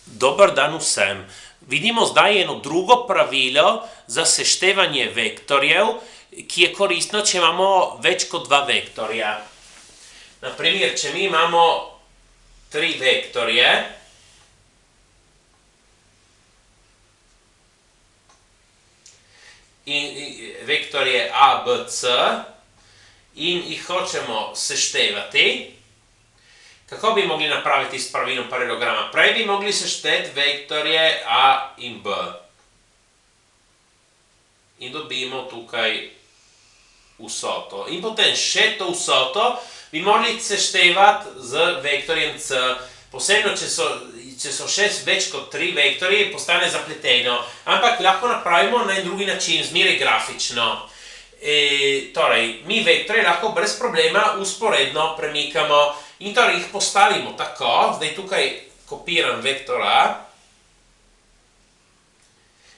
Dobar dan vsem. Vidimo zdaj eno drugo pravilo za seštevanje vektorjev, ki je koristno, če imamo več kot dva vektorja. Naprimer, če mi imamo tri vektorje, vektorje A, B, C, in jih hočemo seštevati, kako bi mogli napraviti s pravilom paralelograma? Prej bi mogli sešteti vektorje A in B. In dobimo tukaj vsoto. In potem še to vsoto bi mogli seštevati z vektorjem C. Posebno, če so še več kot tri vektorje, postane zapleteno. Ampak lahko napravimo na en drugi način, zmeraj grafično. Torej, mi vektorje lahko brez problema usporedno premikamo in torej jih postavimo tako, zdaj tukaj kopiram vektor A,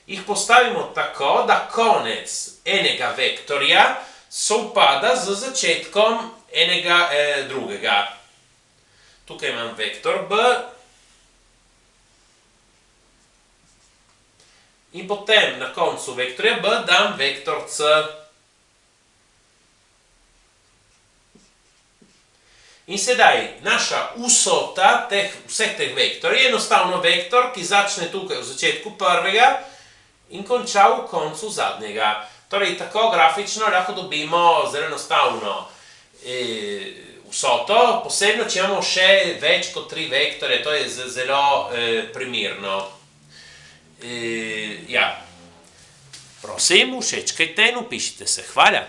jih postavimo tako, da konec enega vektorja sovpada z začetkom enega drugega. Tukaj imam vektor B in potem na koncu vektorja B dam vektor C. In sedaj naša vsota vseh teh vektorjev je enostavno vektor, ki začne tukaj v začetku prvega in konča v koncu zadnjega. Torej, tako grafično lahko dobimo zelo enostavno vsoto, posebno, če imamo še več kot tri vektorje, to je zelo primerno. Ja. Prosim, všečkajte in vpišite se. Hvala.